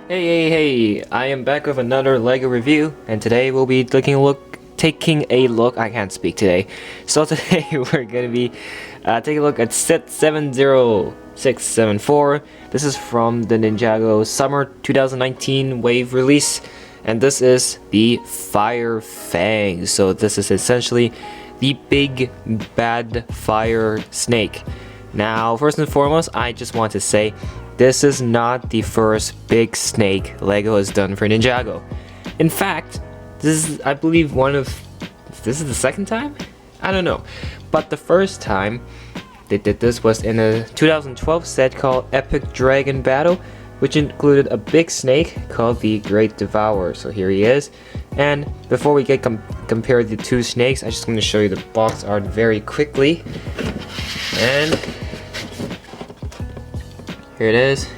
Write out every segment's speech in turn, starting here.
Hey, I am back with another LEGO review, and today we'll be taking a look, I can't speak today. So today we're gonna be taking a look at set 70674. This is from the Ninjago Summer 2019 Wave release, and this is the Fire Fang. So this is essentially the big bad fire snake. Now, first and foremost, I just want to say this is not the first big snake LEGO has done for Ninjago. In fact, this is, I believe, this is the second time? I don't know. But the first time they did this was in a 2012 set called Epic Dragon Battle, which included a big snake called the Great Devourer. So here he is. And before we get compare the two snakes, I'm just going to show you the box art very quickly. And here it is,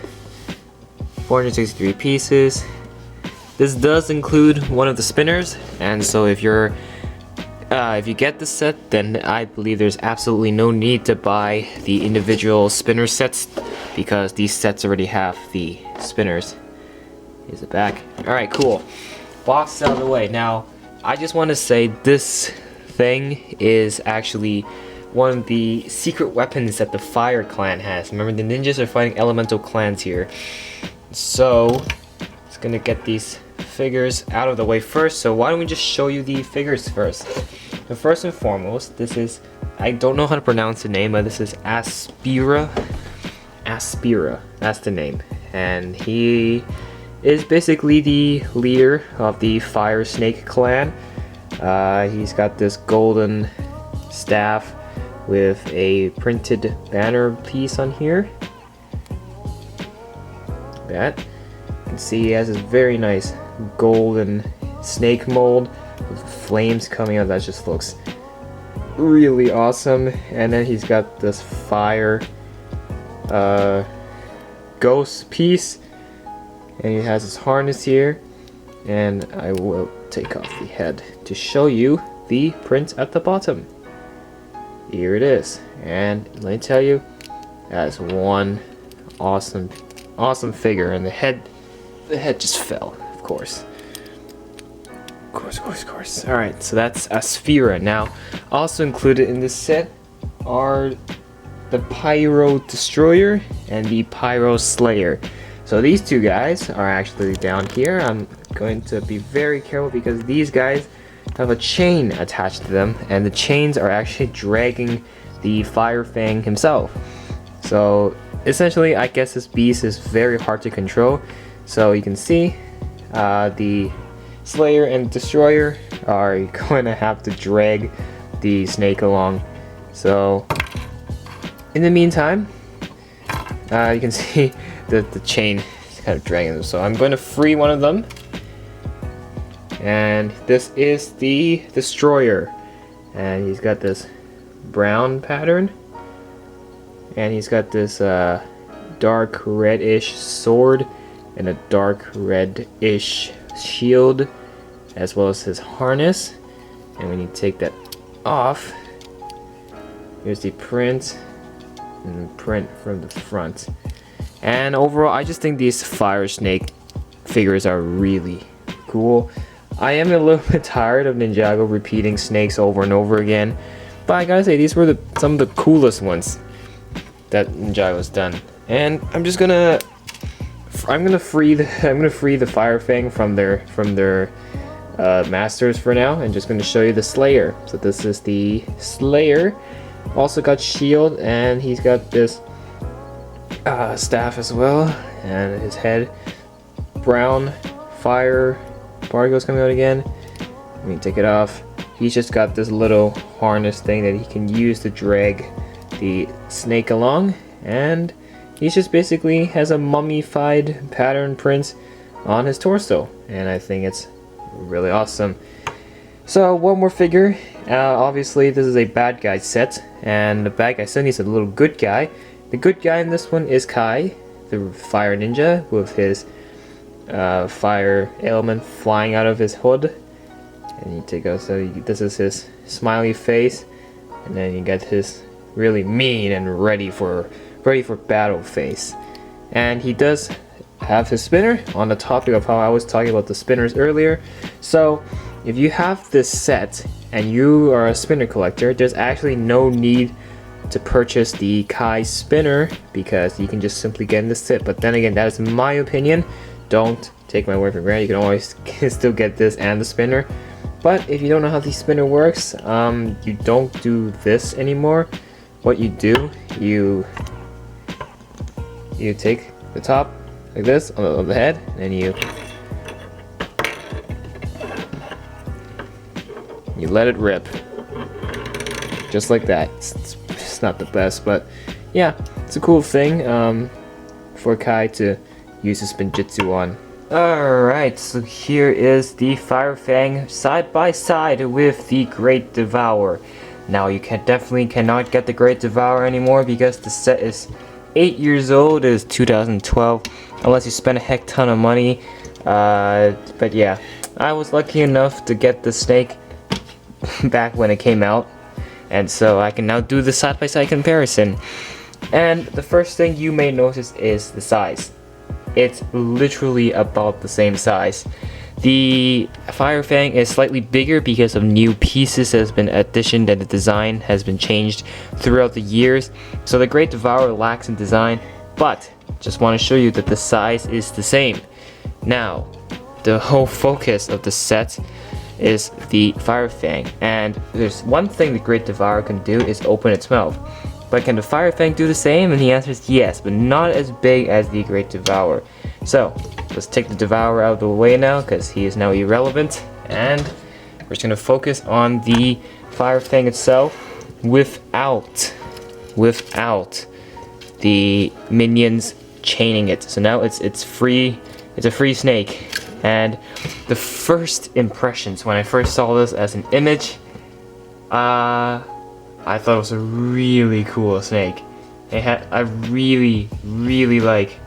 463 pieces. This does include one of the spinners, and so if you get the set, then I believe there's absolutely no need to buy the individual spinner sets because these sets already have the spinners. Here's the back. Alright, cool. Box out of the way. Now, I just want to say this thing is actually one of the secret weapons that the Fire Clan has. Remember, the ninjas are fighting elemental clans here. So, it's gonna get these figures out of the way first. So why don't we just show you the figures first? So first and foremost, this is, I don't know how to pronounce the name, but this is Aspira. Aspira, that's the name. And he is basically the leader of the Fire Snake clan. He's got this golden staff with a printed banner piece on here. That you can see he has this very nice golden snake mold with flames coming out. That just looks really awesome. And then he's got this fire ghost piece, and he has his harness here. And I will take off the head to show you the print at the bottom. Here it is, and let me tell you, that's one awesome figure. And the head just fell, of course. Alright, so that's Aspira. Now, also included in this set are the Pyro Destroyer and the Pyro Slayer. So these two guys are actually down here. I'm going to be very careful because these guys have a chain attached to them, and the chains are actually dragging the Fire Fang himself. So essentially, I guess this beast is very hard to control. So you can see the Slayer and Destroyer are going to have to drag the snake along. So in the meantime, you can see that the chain is kind of dragging them. So I'm going to free one of them. And this is the Destroyer, and he's got this brown pattern, and he's got this dark reddish sword and a dark reddish shield, as well as his harness. And when you take that off, here's the print and the print from the front. And overall, I just think these Fire Snake figures are really cool. I am a little bit tired of Ninjago repeating snakes over and over again, but I gotta say, these were some of the coolest ones that Ninjago's done. And I'm gonna free the Fire Fang from their masters for now, and just gonna show you the Slayer. So this is the Slayer. Also got shield, and he's got this staff as well, and his head brown fire particles coming out again. Let me take it off. He's just got this little harness thing that he can use to drag the snake along, and he just basically has a mummified pattern print on his torso, and I think it's really awesome. So one more figure. Obviously this is a bad guy set, and the bad guy set needs a little good guy. The good guy in this one is Kai, the fire ninja, with his fire element flying out of his hood. And you take out, so this is his smiley face, and then you get his really mean and ready for battle face. And he does have his spinner on the topic of how I was talking about the spinners earlier. So if you have this set and you are a spinner collector, there's actually no need to purchase the Kai spinner because you can just simply get in the set. But then again, that is my opinion. Don't take my word for granted. You can always still get this and the spinner. But if you don't know how the spinner works, you don't do this anymore. What you do, you take the top like this on the head, and you let it rip, just like that. It's not the best, but yeah, it's a cool thing for Kai to use his Spinjitzu on. Alright, so here is the Fire Fang side by side with the Great Devourer. Now you definitely cannot get the Great Devourer anymore because the set is 8 years old. It is 2012, unless you spend a heck ton of money. But yeah, I was lucky enough to get the snake back when it came out, and so I can now do the side-by-side comparison. And the first thing you may notice is the size. It's literally about the same size. The Fire Fang is slightly bigger because of new pieces that has been additioned and the design has been changed throughout the years. So the Great Devourer lacks in design, but just want to show you that the size is the same. Now, the whole focus of the set is the Fire Fang, and there's one thing the Great Devourer can do is open its mouth. But can the Fire Fang do the same? And the answer is yes, but not as big as the Great Devourer. So let's take the Devourer out of the way now, because he is now irrelevant, and we're just gonna focus on the Fire Fang itself without the minions chaining it. So now it's free. It's a free snake. And the first impressions when I first saw this as an image, I thought it was a really cool snake. I really like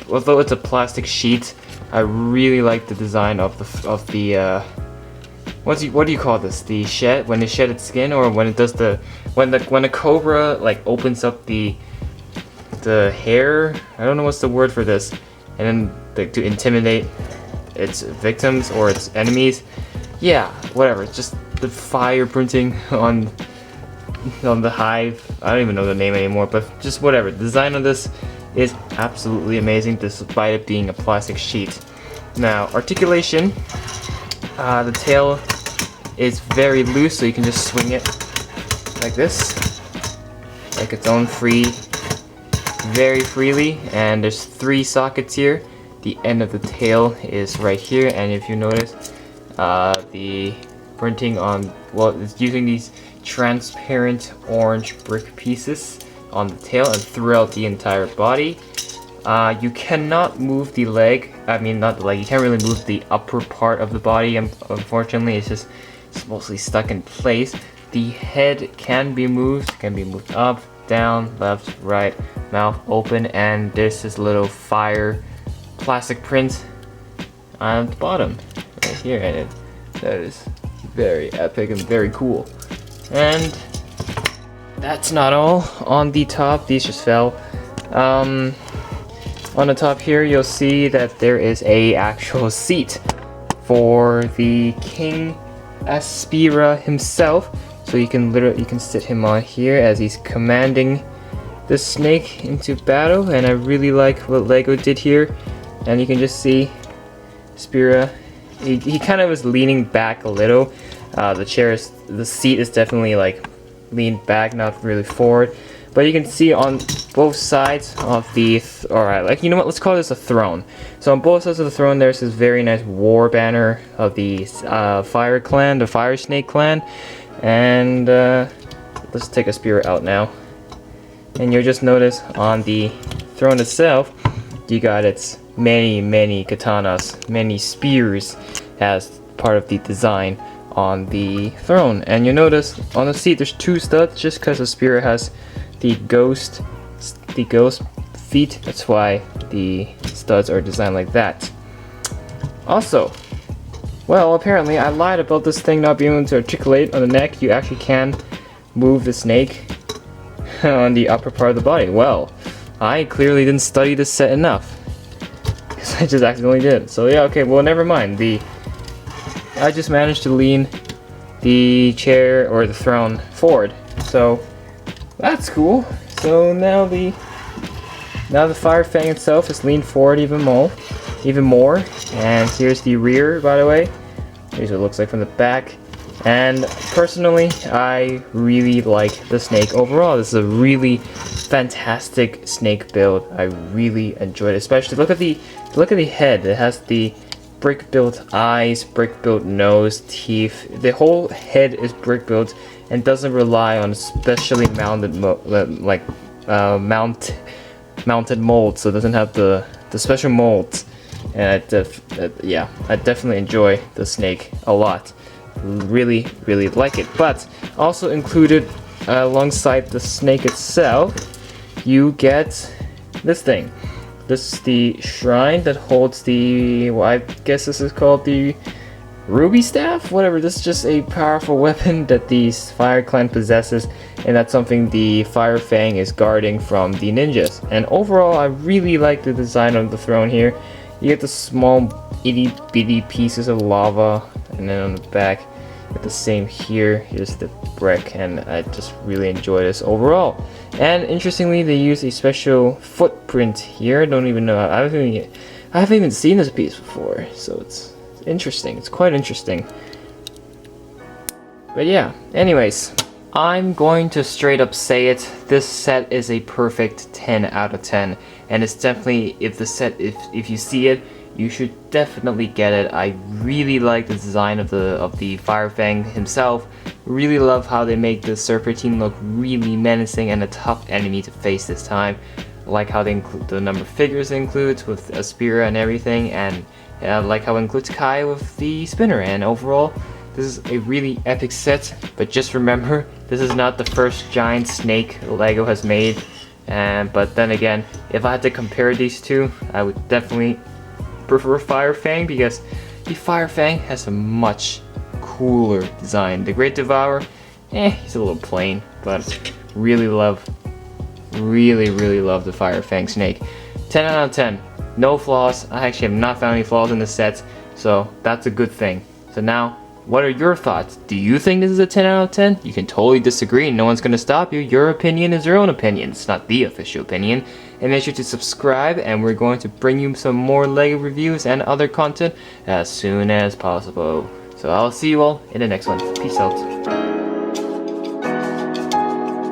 although it's a plastic sheet, I really like the design of the what do you call this? The shed, when it shed its skin, or when it does when a cobra like opens up the hair. I don't know what's the word for this, and then to intimidate its victims or its enemies. Yeah, whatever. It's just the fire printing on the hive. I don't even know the name anymore, but just whatever. The design of this is absolutely amazing despite it being a plastic sheet. Now, articulation, the tail is very loose, so you can just swing it like this, like its own very freely. And there's 3 sockets here. The end of the tail is right here, and if you notice, the printing on, well, it's using these transparent orange brick pieces on the tail and throughout the entire body. You cannot move the leg. I mean, not the leg. You can't really move the upper part of the body. Unfortunately, it's mostly stuck in place. The head can be moved. Can be moved up, down, left, right, mouth open, and there's this little fire plastic print on the bottom right here, and that is very epic and very cool. And that's not all. On the top, these just fell. On the top here, you'll see that there is a actual seat for the King Aspira himself. So you can sit him on here as he's commanding the snake into battle. And I really like what Lego did here. And you can just see Aspira. He kind of is leaning back a little. The seat is definitely like leaned back, not really forward. But you can see on both sides of the, alright, like, you know what, let's call this a throne. So on both sides of the throne, there's this very nice war banner of the Fire Clan, the Fire Snake Clan. And let's take a spear out now. And you'll just notice on the throne itself, you got its many katanas, many spears as part of the design on the throne. And you notice on the seat there's 2 studs, just because the spear has the ghost feet. That's why the studs are designed like that. Also, well, apparently I lied about this thing not being able to articulate on the neck. You actually can move the snake on the upper part of the body. Well, I clearly didn't study this set enough. Oops, I just accidentally did. So yeah, okay, well never mind. I just managed to lean the chair or the throne forward. So that's cool. So now the Fire Fang itself is leaned forward even more. And here's the rear, by the way. Here's what it looks like from the back. And personally, I really like the snake overall. This is a really fantastic snake build. I really enjoyed it. Especially look at the head. It has the brick built eyes, brick built nose, teeth. The whole head is brick built and doesn't rely on specially mounted mounted molds. So it doesn't have the special molds. And I definitely enjoy the snake a lot. Really like it. But also included alongside the snake itself, you get this thing. This is the shrine that holds the, well, I guess this is called the Ruby Staff? Whatever, this is just a powerful weapon that the Fire Clan possesses, and that's something the Fire Fang is guarding from the ninjas. And overall, I really like the design of the throne here. You get the small itty bitty pieces of lava, and then on the back, you get the same here. Here's the brick, and I just really enjoy this overall. And interestingly, they use a special footprint here. I don't even know. I haven't even seen this piece before, so it's interesting. It's quite interesting. But yeah, anyways, I'm going to straight up say it. This set is a perfect 10 out of 10, and it's definitely, if you see it, you should definitely get it. I really like the design of the Fire Fang himself. Really love how they make the Serpentine look really menacing and a tough enemy to face this time. I like how they include the number of figures it includes with a spear and everything, and I like how it includes Kai with the spinner. And overall, this is a really epic set. But just remember, this is not the first giant snake LEGO has made. But then again, if I had to compare these two, I would definitely prefer Fire Fang, because the Fire Fang has a much cooler design. The Great Devourer, he's a little plain, but really love the Fire Fang snake. 10 out of 10. No flaws. I actually have not found any flaws in the set, so that's a good thing. So now, what are your thoughts? Do you think this is a 10 out of 10? You can totally disagree, no one's gonna stop you. Your opinion is your own opinion. It's not the official opinion. And make sure to subscribe, and we're going to bring you some more LEGO reviews and other content as soon as possible. So I'll see you all in the next one. Peace out.